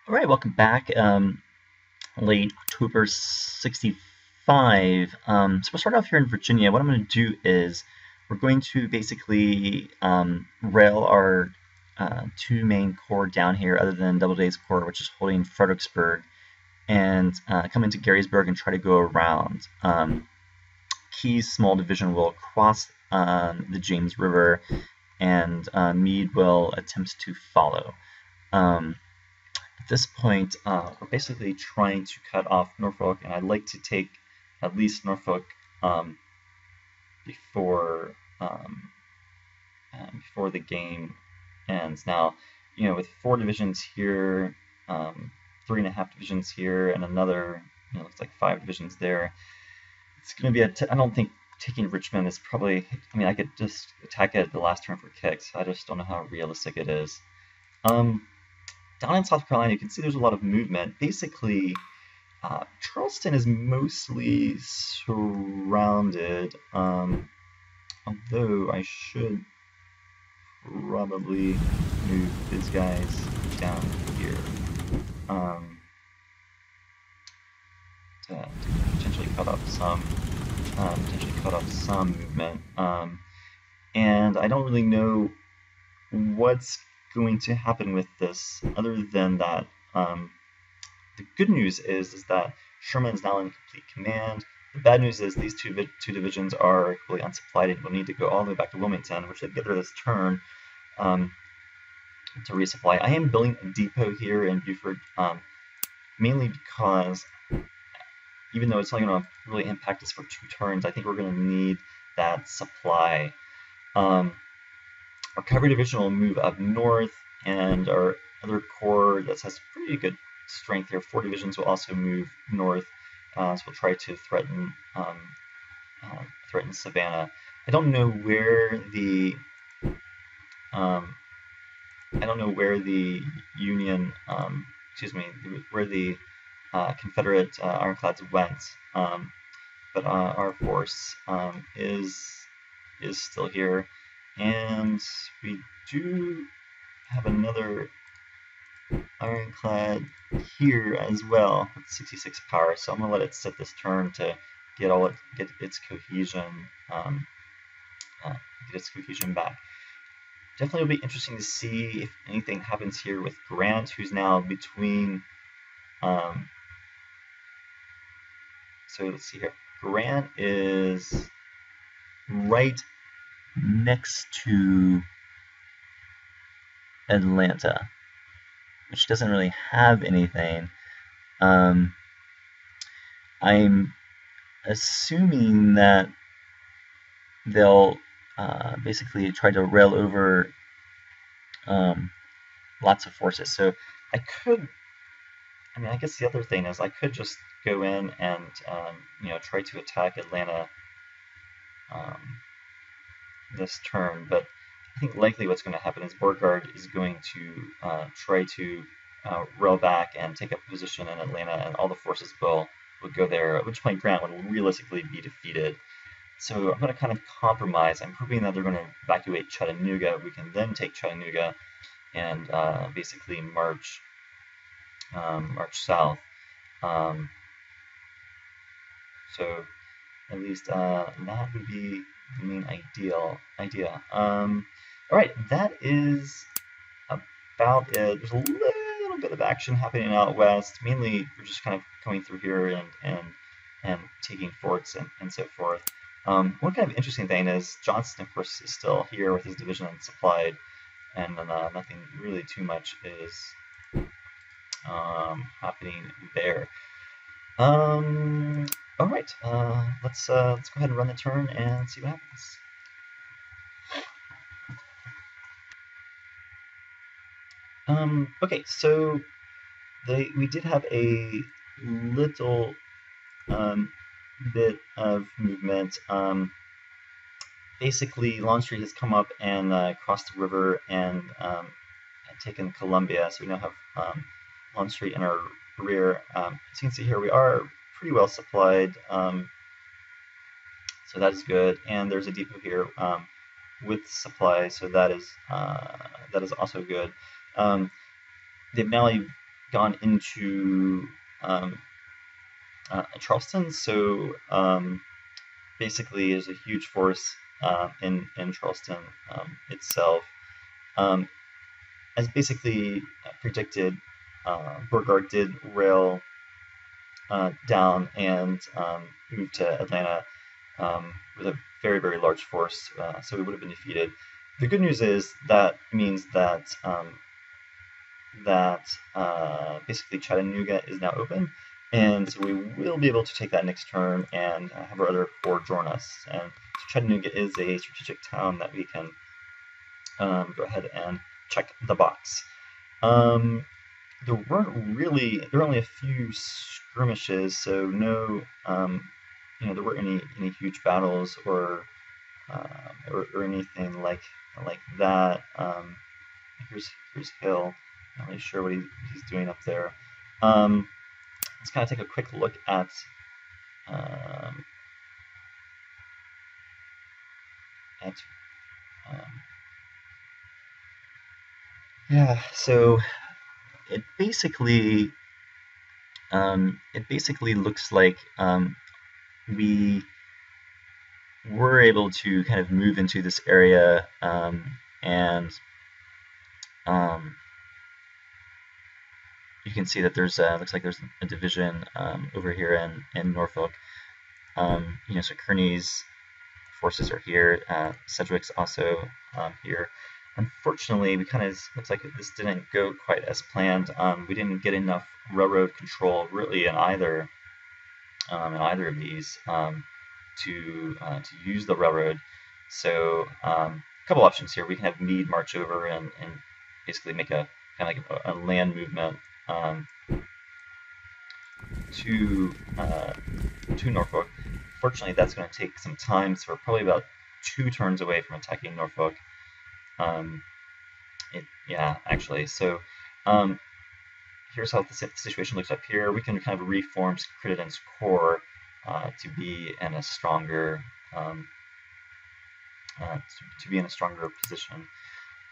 All right, welcome back. Late October 65. So we'll start off here in Virginia. What I'm going to do is we're going to basically rail our two main corps down here other than Doubleday's corps, which is holding Fredericksburg, and come into Gettysburg and try to go around. Key's small division will cross the James River, and Meade will attempt to follow. At this point, we're basically trying to cut off Norfolk, and I'd like to take at least Norfolk before the game ends. Now, with 4 divisions here, 3.5 divisions here, and another, looks like 5 divisions there. It's going to be I don't think taking Richmond is probably. I could just attack it at the last turn for kicks. I just don't know how realistic it is. Down in South Carolina, you can see there's a lot of movement. Basically, Charleston is mostly surrounded, although I should probably move these guys down here to potentially cut off some movement. And I don't really know what's going to happen with this other than that the good news is that Sherman is now in complete command. The bad news is these two divisions are completely unsupplied and will need to go all the way back to Wilmington, which they get there this turn to resupply. I am building a depot here in Beaufort, mainly because even though it's not going to really impact us for 2 turns, I think we're going to need that supply. Our cavalry division will move up north, and our other corps that has pretty good strength here, 4 divisions, will also move north. So we'll try to threaten Savannah. I don't know where the Union, where the Confederate ironclads went, but our force is still here. And we do have another ironclad here as well with 66 power, so I'm gonna let it sit this turn to get its cohesion, back. Definitely will be interesting to see if anything happens here with Grant, who's now between. So let's see here. Grant is right next to Atlanta, which doesn't really have anything. I'm assuming that they'll basically try to rail over lots of forces. So I guess the other thing is I could just go in and try to attack Atlanta this turn, but I think likely what's going to happen is Beauregard is going to try to rail back and take up a position in Atlanta, and all the forces will go there, at which point Grant would realistically be defeated. So I'm going to kind of compromise. I'm hoping that they're going to evacuate Chattanooga. We can then take Chattanooga and basically march south. So at least that would be the main idea. All right, that is about it. There's a little bit of action happening out west. Mainly, we're just kind of coming through here and taking forts and so forth. One kind of interesting thing is Johnston, of course, is still here with his division unsupplied, and nothing really too much is happening there. All right, let's go ahead and run the turn and see what happens. Okay, so we did have a little bit of movement. Basically, Longstreet has come up and crossed the river and taken Columbia, so we now have Longstreet in our rear. As you can see here, we are pretty well supplied, so that is good. And there's a depot here with supplies, so that is also good. They've now gone into Charleston. So basically, there's a huge force in Charleston itself. Um, as basically predicted, Burgard did rail down and moved to Atlanta with a very, very large force, so we would have been defeated. The good news is that means that basically Chattanooga is now open, and so we will be able to take that next turn and have our other corps join us. And so Chattanooga is a strategic town that we can go ahead and check the box. There were only a few skirmishes, so no, there weren't any huge battles or anything like that. Here's Hill. Not really sure what he's doing up there. Let's kind of take a quick look at um, at yeah. So it basically looks like we were able to kind of move into this area and you can see that there's looks like there's a division over here in Norfolk. So Kearney's forces are here. Sedgwick's also here. Unfortunately, we kind of looks like this didn't go quite as planned. We didn't get enough railroad control really in either of these to use the railroad. So a couple options here. We can have Meade march over and basically make a kind of like a land movement to Norfolk. Fortunately, that's going to take some time, so we're probably about 2 turns away from attacking Norfolk. Actually. So here's how the situation looks up here. We can kind of reform Crittenden's corps to be in a stronger position.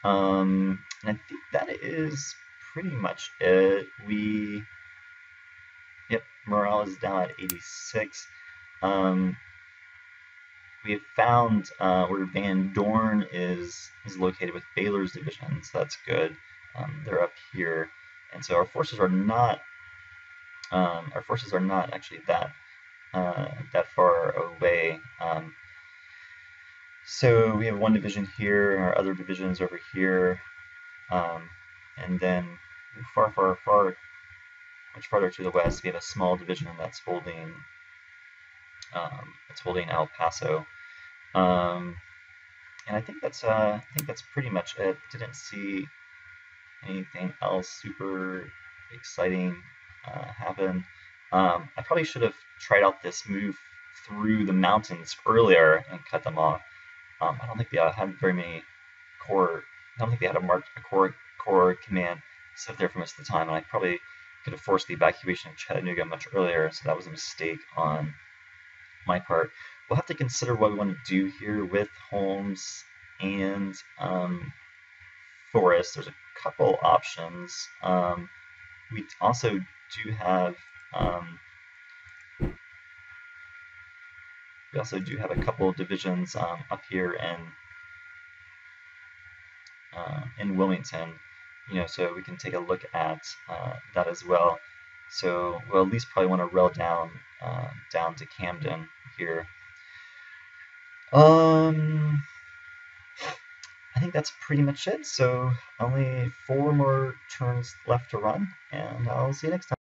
And I think that is pretty much it. Morale is down at 86. We have found where Van Dorn is located with Baylor's division, so that's good. They're up here, and so our forces are not actually that far away. So we have one division here, and our other divisions over here, and then much farther to the west, we have a small division that's holding El Paso. And I think that's pretty much it. Didn't see anything else super exciting happen. I probably should have tried out this move through the mountains earlier and cut them off. I don't think they had very many corps. I don't think they had a corps command set there for most of the time, and I probably could have forced the evacuation of Chattanooga much earlier. So that was a mistake on my part. We'll have to consider what we want to do here with Holmes and Forrest. There's a couple options. We also do have a couple of divisions up here in Wilmington. So we can take a look at that as well. So we'll at least probably want to rail down to Camden here. I think that's pretty much it. So only 4 more turns left to run, and I'll see you next time.